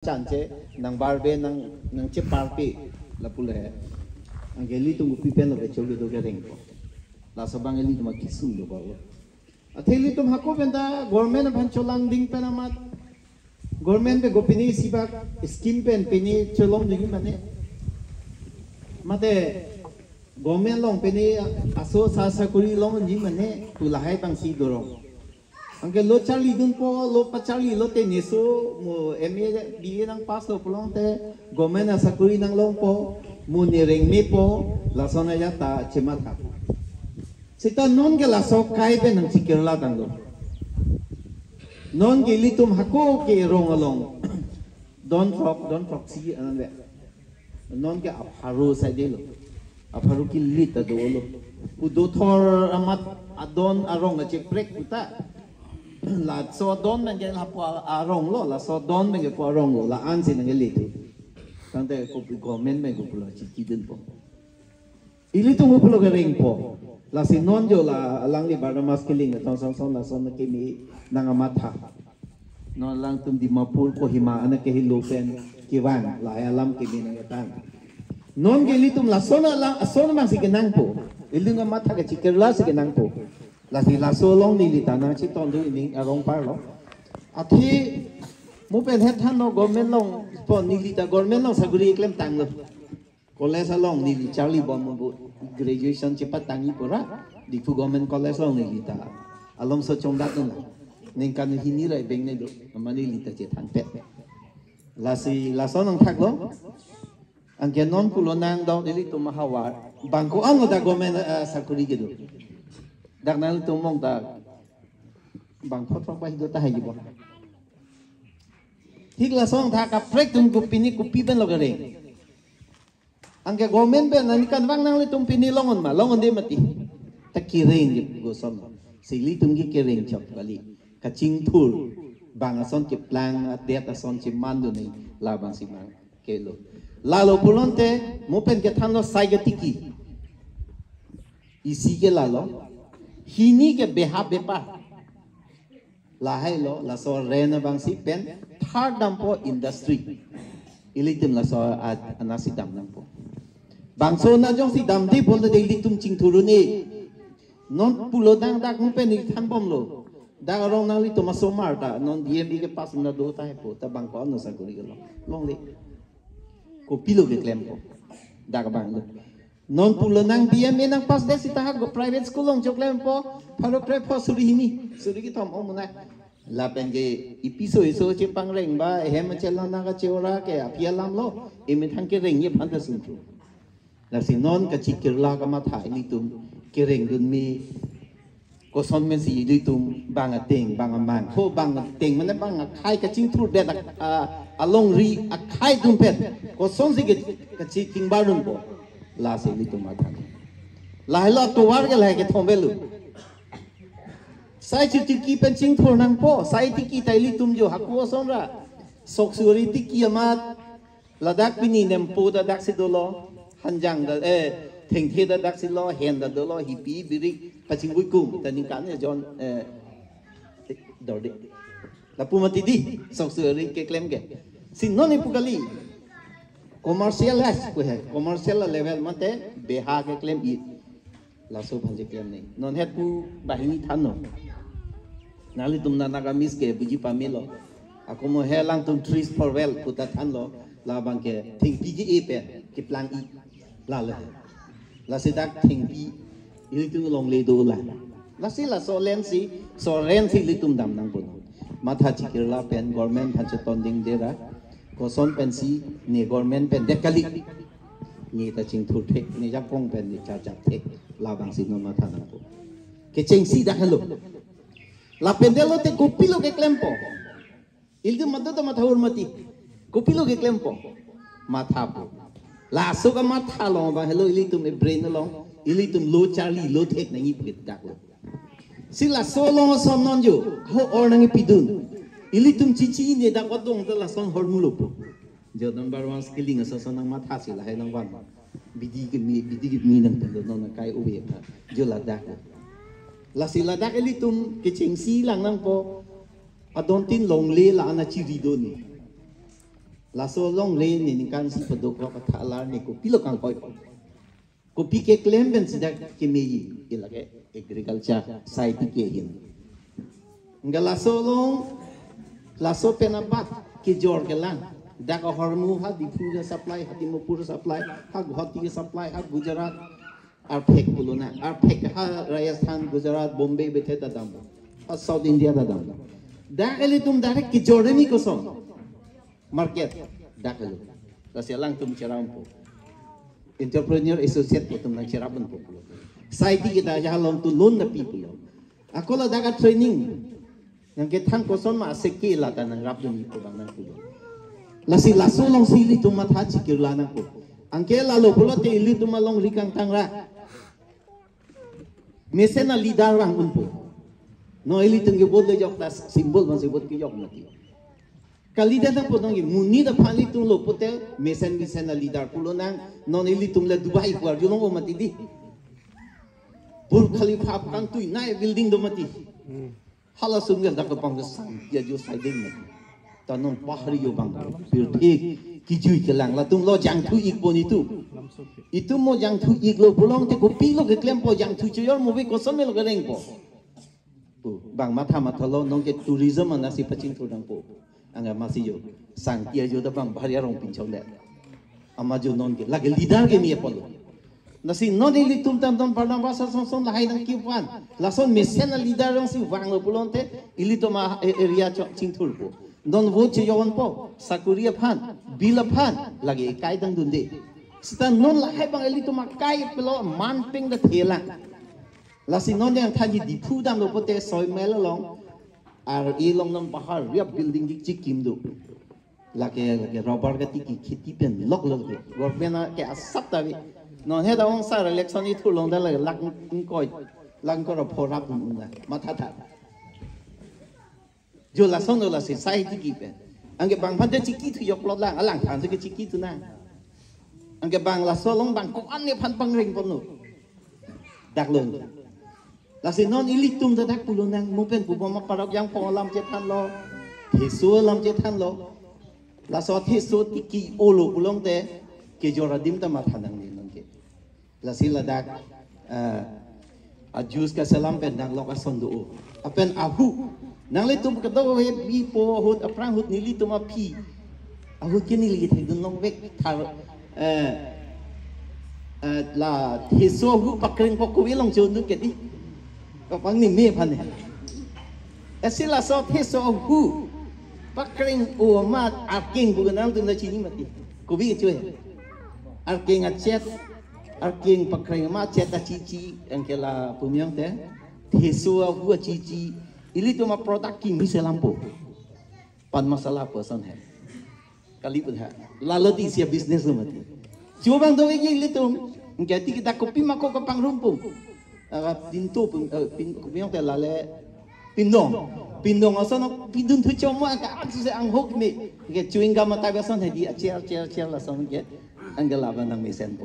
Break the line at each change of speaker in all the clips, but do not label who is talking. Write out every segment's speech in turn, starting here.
Chance nang barbe nang chip party la pule ang geli tu pipen lo bechoge do gereng ko la sabang eli tu makisu lo ba atheli tum hako benda government ban cholang ding pe namat government be gopini siba scheme pen pini cholong ding mane mate government long pini aso sa kuri long ding mane tu lahai tang si dorong angke lo charli dun po lo pachali lo te neso mo MA BA nang pass lo pulong te government na sakuri nang long po mo nireng me po la sona ya ta chemata sita non ke la so kai pe nang sikirla tang lo non ke litum hako ke rong along don't talk si anan be non ke apharu sai de lo apharu ki lit do lo udo thor amat adon arong che prek uta la so don men la po arong lo la so don men po arong lo la an sin nge litu tante ko government men ko pulo chi kidin po ili tu pulo gereng po la sin non jo la lang li bar mas killing tong song la son ke mi nang amatha non lang tum di mapul ko hima ana ke hilopen ki wan la alam ke mi nang tan non ge litum la sona mang si kenang po ili nga matha ke chikerla si kenang po la si la so long ni li tanang chi ton du ni arong par lo athi mu pen het than no government long po ni li ta government long saguri klem tang lo college long ni li charlie bon mo graduation chi pat tangi pora di fu government college long ni li ta along so chong dat no ning kan hi ni rai beng ne do mani li ta che than pet la si la so nang thak lo ang ke non pulo nang do li tu mahawa bangko ang da government saguri ge do dak nang tu mong ta bang phot phot bai do ta hai bo thik la song tha ka prek tum ku pini ku pi ben lo gare ang ke government ben nan kan wang nang le tum pini longon de mati ta ki rein ge go som sili tum gi ke rein chop kali ka ching thur bang son ke plang de ta son chi man do nei la bang si mang ke lo la lo pulonte mo pen ke than lo sai ge tiki isi ke la lo hini ke beha bepa lahai lo la so rena bang si pen third dampo industry ilitim la so anasi dam nampo bang so na jong si dam di pol de ilitum ching thuru ni non pulo dang dak mu pen ni than bom lo da rong nang li to ma so mar ta non diem ke pas na do ta po ta bang ko no sa ko ri lo long le ko pilo ke klem ko da ka bang lo non pulo nang BM nang pas de sita go private school long joklem po pharo pre po suri ki thom om na la pen ge ipiso iso che pang reng ba hem chela na ka cheora ke apia lam lo imi thang ke reng ye phan ta sun chu la si non ka chi kirla ka ma thai ni tum ke reng dun mi ko son men si li tum bang a teng bang a man ko bang a teng man bang a khai ka ching thur de a long ri a khai dum pet ko son si ke ka chi king ba dun po la se li tum atha la lo to war ke la ke thom belu sai chi ki pen ching thor nang po sai ti ki tai li tum jo haku son ra sok suri ti ki amat ladak pini nem po da dak si do lo hanjang da theng the da dak si lo hen da do lo hi pi birik paching bui kum ta ning kan ne jon dor de la pu mati di sok suri ke klem ke sin non ipukali commercial level mate beha ke claim it la so bhanje claim nei non het pu bahini thano nali tum na naga mis ke buji pamelo akomo helang tum trees for well puta thanlo la bang ke thing pga pe ke plan i la sedak thing pi ili tum long le do la si la so len si litum dam nang pun matha chikirla pen government han cheton ding dera ko son pensi ni government pen dekali ni ta ching thur thek ni jak pong pen ni cha chak thek la bang si no ma thana ko ke cheng si da halo la pendelo te kupilo ke klempo ildu madda ta matha urmati kupilo ke klempo matha po la so ka matha lo ba hello ilitum e brain lo ilitum lo charlie lo thek nangi pit dak lo sila so lo son non jo ho or nangi pidun ilitum cici ni da kodong da la son hormulo po jo number 1 skilling so son nang matha sila hai nang wan bidi ke mi nang do non kai uwe pa jo la dak la sila dak ilitum ke cheng si lang nang po adon tin long le la na chi ri do ni laso long le ni kan si pedok ko thalar ni ko pilo kang koi ko pi ke claim ben sida ke meyi ilage agriculture site ke hin nga laso penabat ke jor ke lang dak hormu ha di pura supply ha di pura supply ha guwahati supply ha gujarat ar phek puluna ar phek ha rajasthan gujarat bombay bethe dadam ha south india dadam dak ele tum direct ke jorani ko so market dakalo kasi lang tum charampo entrepreneur associate ko tum nang charapan ko site kita jahalom tu loan na people ako la daga training yang ketan ko son ma seki la tan nang rap dum ko bang nang ko lasi laso long sili tum ma tha chikir la nang ko angke la lo polo te ili tum long rikang tangra mesena lidar rang unpo no ili tung ge bod le jok tas simbol ma se bod ki jok mati kalida na po nang muni da phali tung lo pote mesen na leader pulo nang non ili tung le dubai kwar julong o mati di Burj Khalifa kan tu nai building do mati hala sum ge da ko pang sang ya jo sai ding mati tanon pahari yo bang pir thik ki jui ke lang la tung lo jang thu ik bon itu mo jang thu ik lo pulong te ko pi lo ke klem po jang thu choyor mo be ko son me lo ge reng po bang matha lo nong ke tourism na si pachin thu dang po anga masih yo sang kia yo da bang bhariya rong pinchong le ama jo non ke lage leader ke mi polo nasi non ili tum tam tam parna basa son la haidang ki pan la son mesen leader rong si wang lo pulonte ili to ma area ching thur po non vo che yon po sakuria phan bila phan lage kai dang dunde sta non la hai bang ili to ma kai pelo man ping da thela la si non yang thaji di thu dam lo pote soi mel long ar ilong nam pahar riap building ki chikim do lake rubber ga ti ki khiti pen lok lok de government ke asap ta bi non he da ong sa election ni thu long da la lak koi lang ko ro phorap mun da matha tha jo la son la se sai ti ki pen ange bang phan de chiki thu yok lot lang alang than se ke chiki tu na ange bang la so long bang ko an ne phan pang ring pon no dak long lasi non ili tum da dak pulun nang mupen pu ma parok yang po lam je than lo thisu lam je than lo la so thisu tiki olo pulong te ke jora dim ta ma thanang ni non ke lasi la dak a jus ka salam pen nang lo ka son do apen ahu nang le tum ka do he bi po hut aprang hut ni li tum a pi ahu ke ni li the dun long vek thar la thisu hu pakring po ku wi long chun du ke di pang ni me phan asila so thiso hu pakring u ma aking bu nang tu na chini mati ku bi chue aking a chet aking pakring ma chet a chi chi angkela pumyang te thiso hu chi chi ili tu ma product king mi selampo pan masalah person hai kali pun hai lalati sia business lo mati cubang do ye ili tu ngati kita kopi ma ko pang rumpung pintu pin te lale pindong ason pindun thu chomo ka su se ang hok me ke chewing gum ta ba son hedi chair la son ke angela ba nang me sen po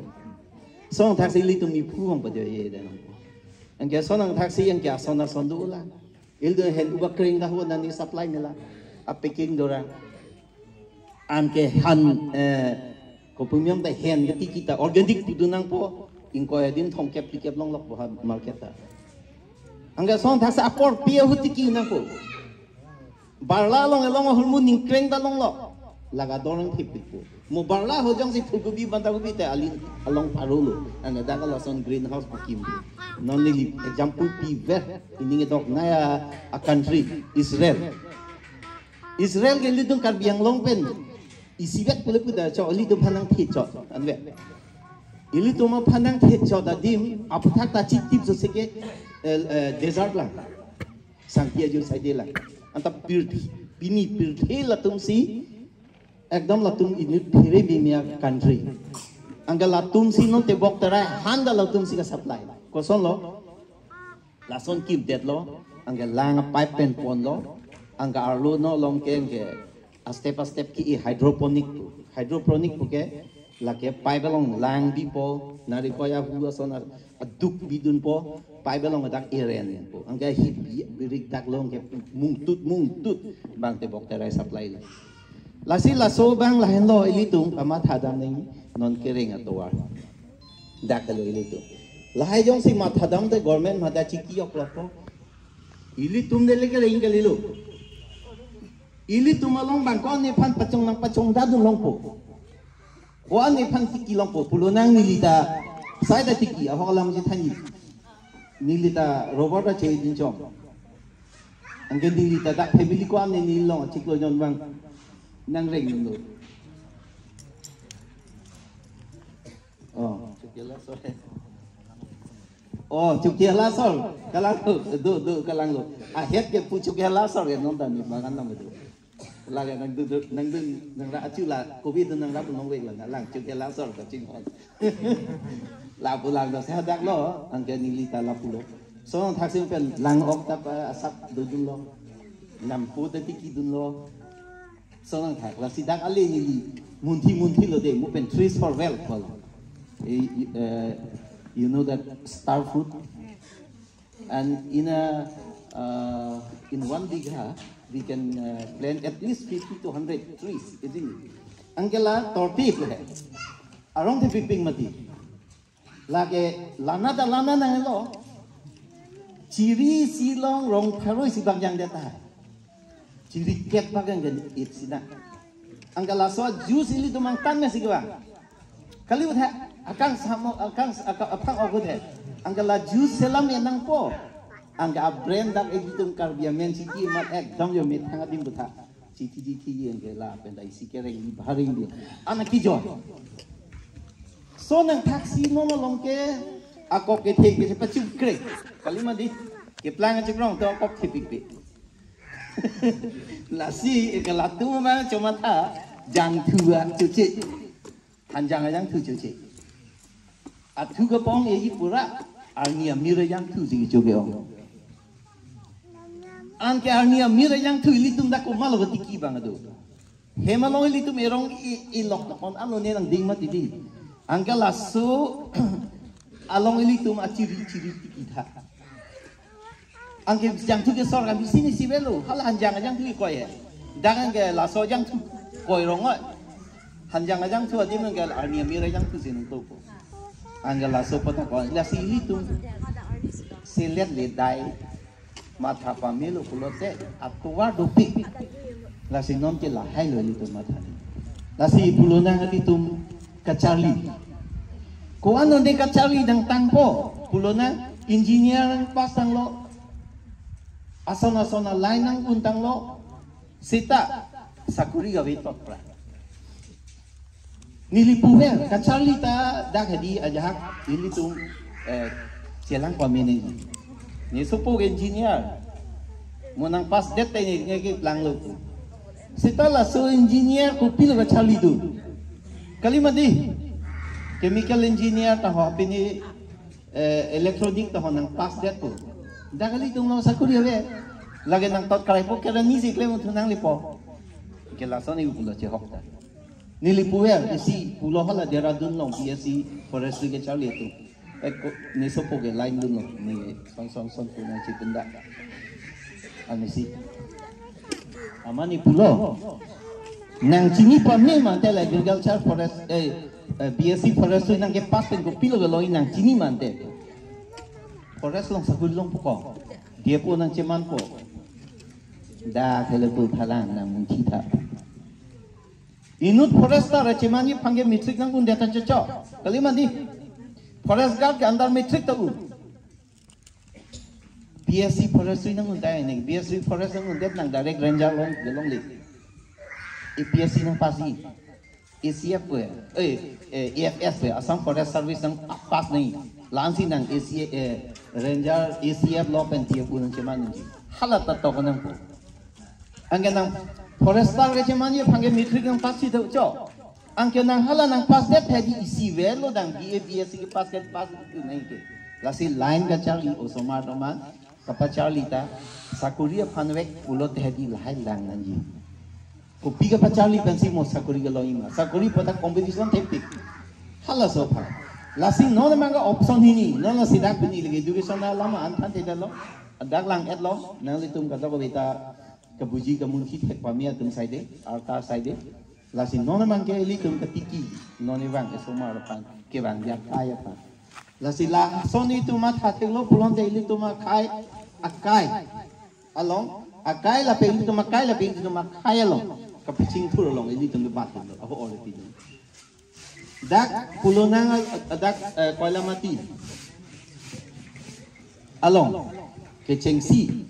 son taxi li tu mi phu hong pa de ye de ang ke son ang taxi ang ke son na son du la il de hen uba kring da ho na ni supply nila a picking dora an ke han ko pumyong da hen ti kita organic pudunang po ingko edin thong kep long lok boha market ta angga son thasa apor pia hutiki nang ko barla long elong hulmu ning kreng da long lo laga dorang thip ko mo barla ho jong si fulgubi banda gubi te along parolo anga daga lo son greenhouse bukim non li example pi ver ining dok na a country Israel ke lidung kar biang long pen isibet pule puda cho lidung phanang thi cho anwe ili to ma phanang the cho da dim aputhak ta chi tip so seke desert lang sangtia jo sai de lang anta pini pirthi la tum si ekdam la tum in phire bi mia country anga la tum si non te bok tara handa la tum si ka supply ko son lo la son kim det lo anga lang pipe pen pon lo anga arlo no long ken ke a step ki hydroponic ke lake pai belong lang di po nari ko ya hu son aduk bidun po pai belong dak eren po angga hip birik dak long ke mung tut bang te bok terai supply lasi laso bang lahen lo ilitung ama thadam nei non kering atowar dakalo ilitung lahai jong si ma thadam te government ma da chiki yok lako ilitum de leke ring kalilo ilitum along bang ko ne phan pachong nang pachong da dun long po wa ne phan tiki long po pulunang nilita sai da tiki aholam ji thani nilita robot a che din chong angge nilita da family ko amne nil long chiklo jon bang nang ring nung lo chukela sol kalang do kalang lo ahet ke pu chukela sol ke non ta ni makan nam itu lagi nang ra chu la covid nang ra nong wek la lang chukela sol ka ching on la pulang do sa dak lo ang ke ni lita la pulo so thak sim pen lang ok ta asap do dun lo nam pu ta tiki dun lo so nang thak la sidak ale ni munthi lo de mu pen trees for wealth ko you know that star fruit and in 1 bigha we can plant at least 50 to 100 trees isn't it angela tortip hai arong the piping mati lage lana na lo chiri silong rong tharoi sibang yang data chiri ket bagang gan it sina angela so juice ili tumang tan me sigwa kali utha akang apang ogut hai angala juice selam enang po angga brand dak egitung karbiamen siti mat ek dam yo met hanga dim butha siti angela pendai sikereng di baring dia anak kijo so nang taksi no longke akok ke thek ke pachu krek kalima di ke plang chikrong to akok thipik pe lasi ekala tu ma cuma tha jang thua chuchi hanjang yang thu chuchi atu ka pong e pura arnia mira yang thu sing joge ong an ke arnia mira yang thu litum da ko malawati ki bang ado hemalong litum erong ilok ta kon alo ne lang ding mati di angka lasso along litum aciri tiki tha angke jang thu ke sor kan di sini si belo hal hanjang yang thu ko ye dangan ke lasso yang thu koi rong hanjang yang thu adi nang ke arnia mira yang thu sin to ko angela sopota ko la sili tum selet le dai matha pamelo kulote atwa dopi la sinom ke la hai lo litum matha la si pulona litum kacali ko ano de kacali dang tangpo pulona engineer pasang lo asona line nang untang lo sita sakuri gawe topra nilipuwer kacali ta dak hadi ajak nilitum selang pamene ni supo engineer monang pas det ni ngeki lang lo setelah so engineer ko pil kacali tu kalimadi chemical engineer ta ho pini electronic ta ho nang pas det tu dakali tum no sakuri we lagi nang tot kai po kera ni sikle mo tunang lipo ke la so ni pulo che hokta nilipuwer isi pulo hala Dehradun long PSC forestry ke chali tu ek ni sopo ke line dun long ni son puna chitunda anisi amani pulo nang chini pa me man tela agriculture forest BSc forestry nang ke pasen ko pilo ke loin nang chini man te forest long sakul long poko dia po nang ceman po da telepu thalang nang munchita inut forester racemani panggil metrik nang pun data cocok kelima di forest guard ke andar metrik tahu BSc forestry nang undai ni BSc forest nang undai nang direct ranger long li APSC nang pasi ACF ko AFS ko Assam Forest Service nang pas ni lansi nang ranger ACF law pen tiap nang cemani halat tato ko nang angge nang forester ke cemani panggil metrik nang pasi tahu cok angke nang hala nang pas det hadi isi velo dang BSc ke pas itu naik ke lasi line ka chali osomar roman kapa chali ta sakuria panwek ulot hadi lahai lang nanji kopi ka pachali pensi mo sakuri ka loima sakuri pata competition tepik hala sofa lasi no na manga option hini no na sidak bini lagi education na lama antan te dalo adak lang et lo nang litum ka ko beta kebuji kamun hit hek pamia tum side altar side lasi nona mang ke ili tum ketiki noni bang ke soma depan ke bang dia kaya pa lasi la soni tum mat hate lo pulon de ili tum kai akai along akai la pe ili tum kai la pe ili tum kai along kapicing pur along ili tum bat apa oleh ti dak pulonang dak koila mati along ke cengsi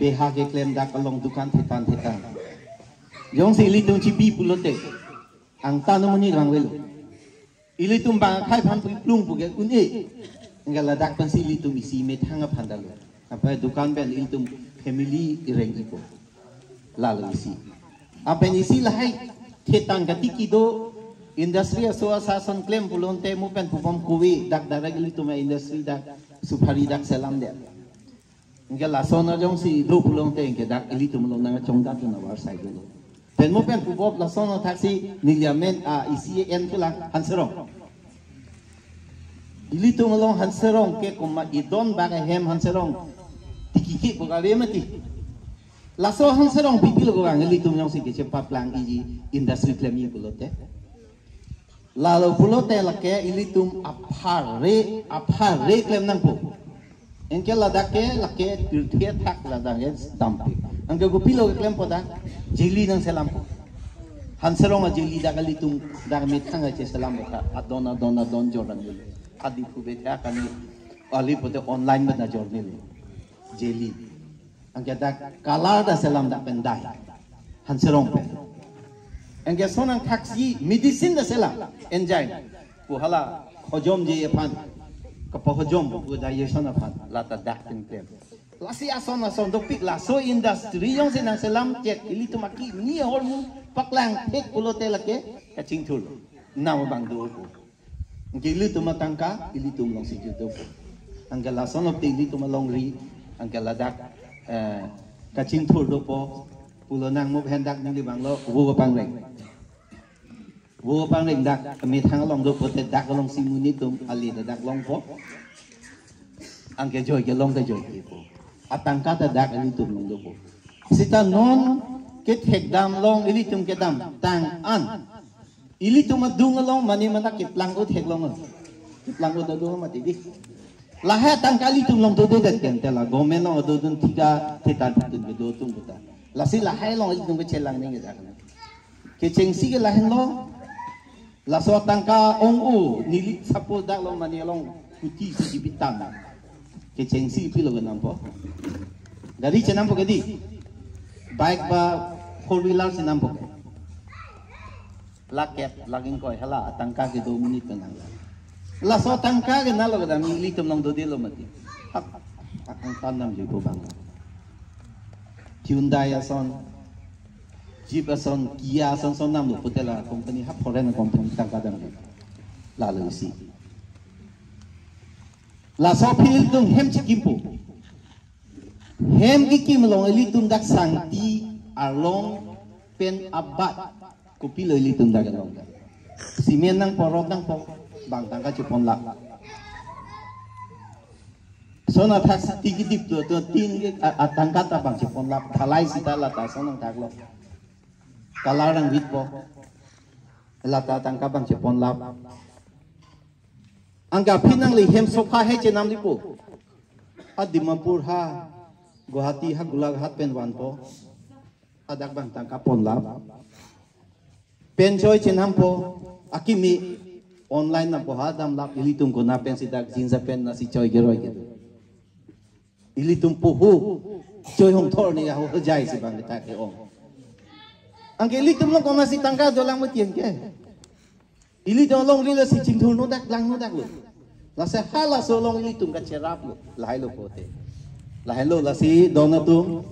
BH ke klaim dak along dukan tetan jong si ili tum cipi pulote ang tanu muni bang welo ili tum bang khai phan plung puge unye ngala dak pan si ili tum isi me thanga phandalo apa dukan ben ili tum family ireng iko lalu isi apa isi lahai tetan gatiki do industri association claim pulonte mu pen pupom kuwi dak darag ili tum industri dak supari dak selam de ngala sona jong si do pulonte ke dak ili tum long nang chong dak na war sai do pen mo pen pupop la sona taxi niliamen a ICN kula hanserong ili tum long hanserong ke kuma idon baga hem hanserong tikiki ko gale mati la so hanserong pipil ko ang ili tum jong si ke chepa plang iji industry claim yi pulote lalu pulote la ke ili tum aphare claim nang po engke ladake lake tirthia thak ladake dampi angke gupilo klem poda jili nang selam hanserong jili da kali tum da mithang che selam bota adona don jordan le adi pube ta kani ali pote online bana jorni le jili angke da kala da selam da pendai hanserong pe angke sonang taksi medicine da selam enjoy ko hala khojom je pan kapahojom bu da yesana pan lata dak tin klem lasi ason dopik la so industry yang senang selam cek ili tu maki ni hormu paklang tek pulote lake kacing thul naw bang do ko ngili tu matangka ili tu long sijil do ko angala son of ili tu malong ri angala dak kacing thul do po pulonang mo hendak ni bang lo wo pang reng dak kami thang long do pote dak long simuni tum ali dak long po angke joy ke long ke joy po atang kata dak ali tum long do po sita non ke thek dam long ili tum ke dam tang an ili tum dung long mani mana ke plang ut thek long ke plang ut do mati di laha tang kali tum long do dak ken tela gomen long do dun tiga tetan tun ke do tum buta lasi laha long ili tum ke chelang ni ke dak ke chengsi ke lahen long la so tangka ong u nili sapo dak long mani long kuti si bitam ke cengsi pilo ke nampo dari cenampo ke di bike ba 4 wheeler si nampo laket laging ko hala tangka ke 2 minit ke nang la so tangka ke nalo ke dam nili tum long do dilo mati ang tanam je ko bang Hyundai ason Jeep ason Kia ason son nam lo putela company hap foreign company tangka dam lalu si la so phil tung hem chikimpo hem gikim long eli tum dak sangti along pen abat kupilo eli tum dak long simen nang porot nang po bang tangka chupon lak so na thak tigi dip to tin ge atangka ta bang chupon lak thalai sita la ta sonang tak lo kalarang wit po la ta tangka bang chupon lak angga pinang li hem sokha he che nam lipo adimapur ha Guwahati ha Golaghat pen wan po adak bang tangka pon lap pen joy che nam po akimi online na po ha dam lap ilitum ko na pen si dak jinsa pen na si choy geroy ge ilitum po hu choy hong thor ni ho jai si bang ta ke ong angge ilitum long ko ma si tangka dolang mo tien ke ili dolong lila si cingthul no dak lang no dak lo la se hala so long ili tum ka cherap lo lai lo pote lai lo la si dona tum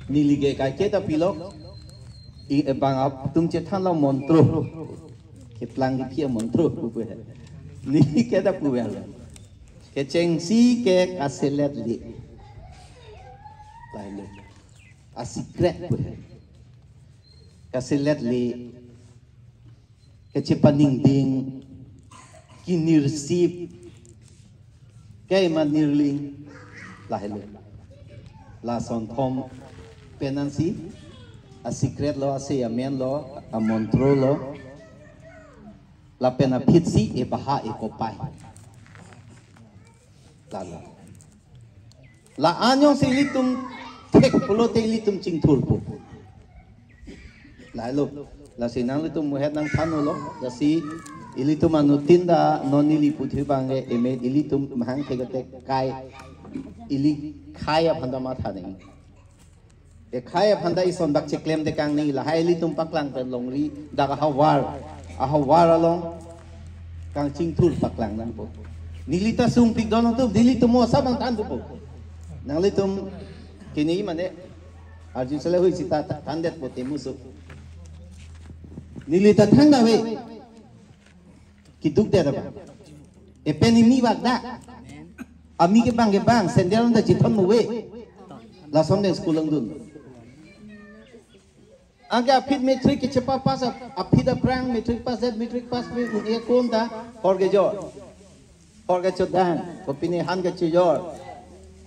nilige kai ke ta pilok i bang ap tum che than lo montro ke plang ki phia montro pu pu ni ke ta pu ya ke cheng si ke aselet li lai lo a secret pu aselet li kecepaning ding kinirsip kay manirling lahelo la son thom penansi a secret lo ase a men lo a montro lo la pena pitsi e baha e kopai la anyong si litum tek pulo te litum cingtur po la lo la sinang litum muhet nang thano lo la si ilitum anutinda nonili puthi bange eme ilitum mahang tegate kai ili khaya phanda ma tha nei e khaya phanda ison bak chiklem de kang nei la hai ilitum paklang pen longri daga hawar along kang cingtur paklang nang po nilita sung pig don tu dilitum mo sabang tan po nang litum kini mane arjun sala hui sita tandet po temusu nilita thang da we kiduk de ba e penimi bak da ami ke bang sendel da jiton mu we la somne school ang dun aga pit metric ke chepa pas a pit a prang metric pas me un e konta orge jor orge chodan ko pini han ga chijor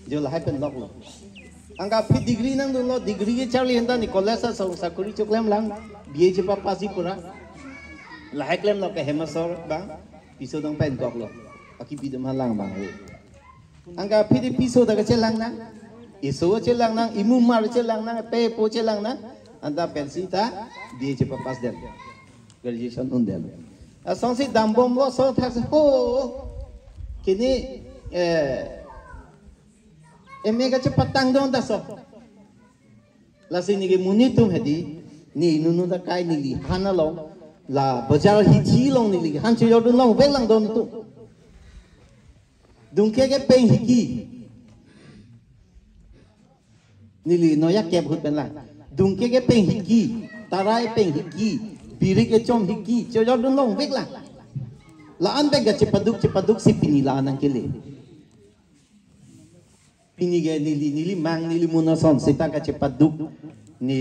jo la happen lok lo anga pit degree nang dun lo degree ke charli henda ni college sa sakuri choklem lang bie chepa pasi pura la haklem lo ke hemasor bang piso dong pen gok lo aki bidum halang bang we angka pidi piso daga celang nang iso celang nang imu mar celang nang pe po celang nang anda pensita dia cepat pas dem graduation undel asong si dambom lo so thak ho kini emega cepat tang don da so la sini ge munitum hedi ni nunu da kai ni li hanalo la bajar hi chi long ni li han che yo dun long ve lang don tu dung ke peng hiki nili noyak kep hut ben lang dung ke peng hiki tarai peng hiki biri ke chom hiki cho yo dun long vek lang la an ben ga cepaduk si pini la anang kele pini ge nili mang nili munason sita ga cepaduk ni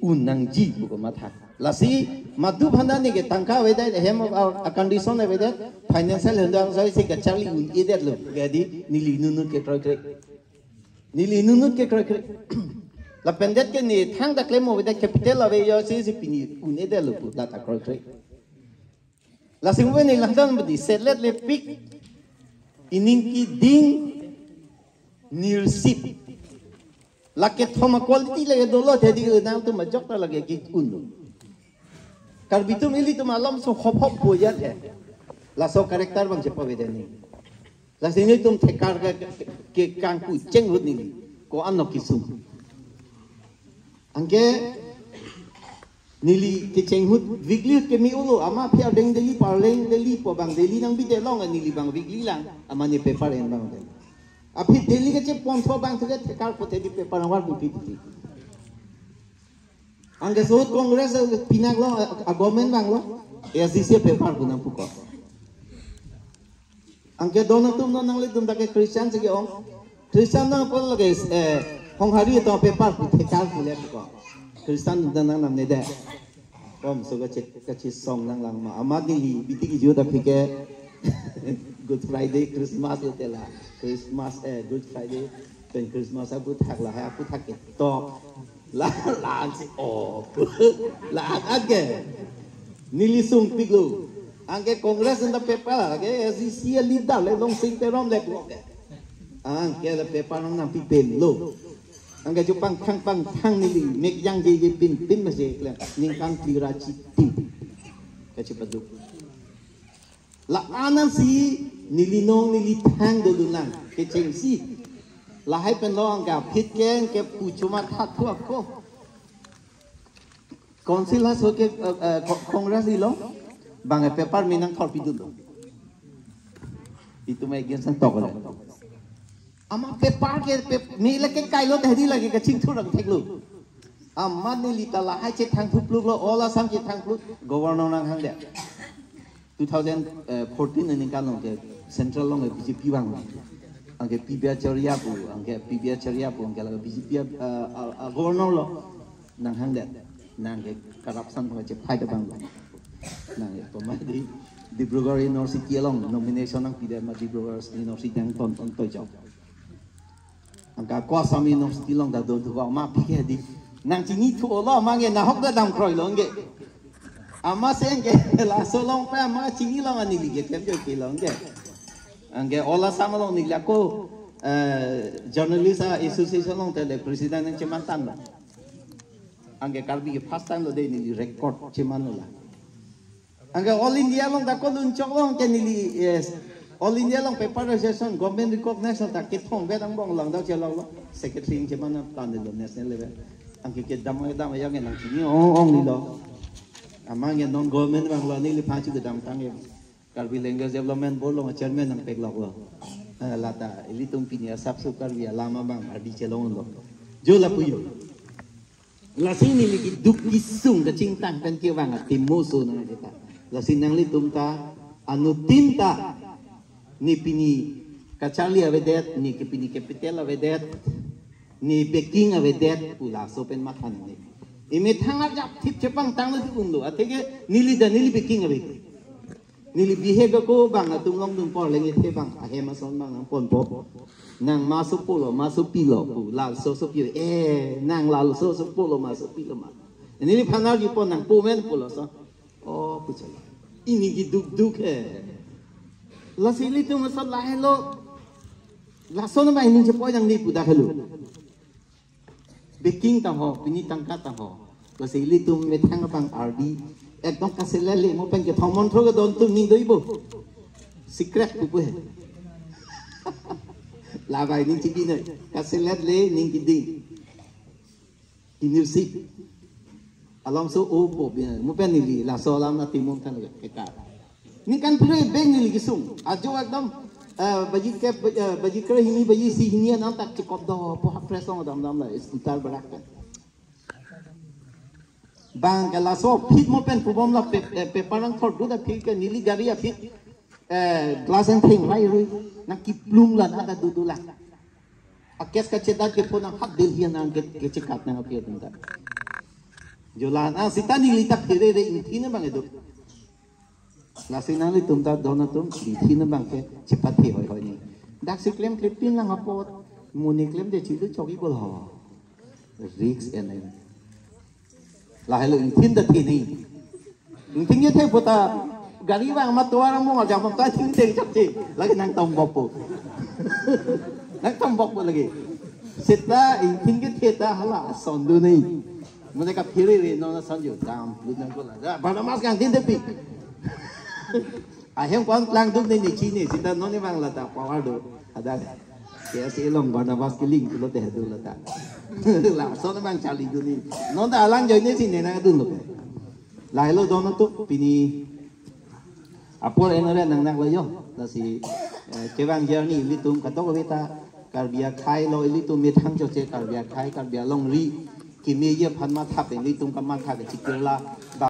unang ji ko matha lasi madu bhanda ni ge tangka weda hem a condition e weda financial hendang sai se gachali un edet lo gadi nili nunut ke kroi la pendet ke ni thang da klemo weda capital ave yo se pini un edet lo pu da ta kroi lasi wen ni langdan bdi setlet le pik inin ki ding nirsip la ke thoma quality le dolo thedi na tu ma jok ta lage ki un karbitum ili tu malam so hop pojat hai la so karakter bang cepa beda ni la sini tum thekar ke kangku ceng hut ni ko anok kisum angke nili ke ceng hut vigli ke mi ulo ama pia deng deli parleng deli po bang deli nang bi de long nili bang vigli lang ama ni paper en bang api deli ke ce pon so bang thekar po thedi paper war bu pi angke so kongres pinang lo a government bang lo SDC paper punang puko angke donatum no nang lidum da ke Christian sige ong Christian nang pol lage hong hari to paper pu thekal pule puko Christian nang nang nam ne de om so ga che ka chi song nang lang ma amadi li biti ki jo da phike Good Friday Christmas tela Christmas Good Friday pen Christmas abu thak la ha abu thak ke to la si la age nilisung piglo angke kongres nda pepa age SDC lida le long sing terom le ko angke le pepa nang pipelo angke jupang pang nili mek yang je pin mase kle ning kang tira chiti ka chepadu la anan si nilinong nilithang do dunang ke chengsi la hai pen lo angka phit keng ke pu chuma that thuak ko council has ke congress ni lo bang paper minang thor pi du itu mai gen sang tok la ama paper ke mi la ke kai lo thedi la ke ching thurang thek lu amma ni li ta la hai che thang thup lu lo ola sam che thang lu governor nang hang de 2014 ni kan lo ke central lo BJP bang angke pibia ceria pu angke la BJP governor lo nang hang det nang ke corruption ko che phai da bang nang to ma di Brugger University long nomination nang pide ma di Brugger University dang ton to job angka kwa sami university long da do ma phike di nang chini thu lo mange na hok da dam kroi long ge ama sen ge la so long pa ma chini long ani li ge kem jo ke long ge angge ola sama long ni la ko journalist association long tele president ng Chimantan la angge karbi first time lo de ni record Chiman la angge all India long da ko lun chok long ke ni all India long paper association government recognition ta ke thong be dang bong long da che lo secretary Chiman plan de national level angge ke dam yang nang chini ong ni lo amang ye non government bang lo ni li pha chu ke dam tang ye karbi language development board lo chairman nang pek lo lata ilitung pinia sabsu karbi lama bang adi chelong lo jo la puyo la sini lagi duk kisung ke cingtang kan ke bang timoso na kita la sinang litung ta anu tinta ni pini kacali avedet ni ke pini capital avedet ni beking avedet pula sopen matan ni ime thangar jap thip chepang tang lu undo atege nili beking avedet nili bihega ko bang atung long dung por lengi the bang a hema son bang ang pon pop nang masuk polo masuk pilo pu la so pio nang la so polo masuk pilo ma nili phanar ji pon nang pu men polo so oh puchala ini gi duk la sili tu masal la hello la so na ini je po yang ni pu da hello baking ta ho pini tangka ta ho la sili tu me thang bang ardi ekdom kaselele mo pen ke thomon thro don tu ning doibo secret ku he la bai ning chi ne kaselet le ning ki ding music along so o po mo pen ni la so lam na timon kan ke ka ni kan pure beng ni gisung ajo ekdom baji kre hini baji si hini na tak chikop do po presong dam la istitar barak bang kala so fit mo pen pubom la paper ang thor du da fit ke nili gari a fit glass and thing rai rui na ki plum la na da du la a kes ka cheda ke pona hak del hian ang ke chekat na ke tum da jola na sita nili tak tere re inthi na bang edo la sinali tum da dona tum inthi na bang ke chepat thi hoi ni dak si claim clip pin lang apot muni claim de chi du choki bol ho risk and la hello inthin da thi ni inthin ye the pota gari bang ma tua mo ga jam ta thing te chap chi lagi nang tom bok po nang tom bok po lagi sita inthin ke the ta hala son du ni mo ne ka phiri re no na son ju dam lu nang ko la ba na mas kang tin te pi a hem kwan lang duk ni chi ni sita no ni bang la ta power do ada ke si long ba na mas ke link lo te du la ta la so na bang chali du ni no da lang jo ni si ne na du lo la hello do na tu pini apor enore nang nak lo yo la si chewang journey litum ka to ko beta karbia khai lo litum mi thang jo che karbia khai karbia long ri ki me ye phan ma thap litum ka ma tha ke chikela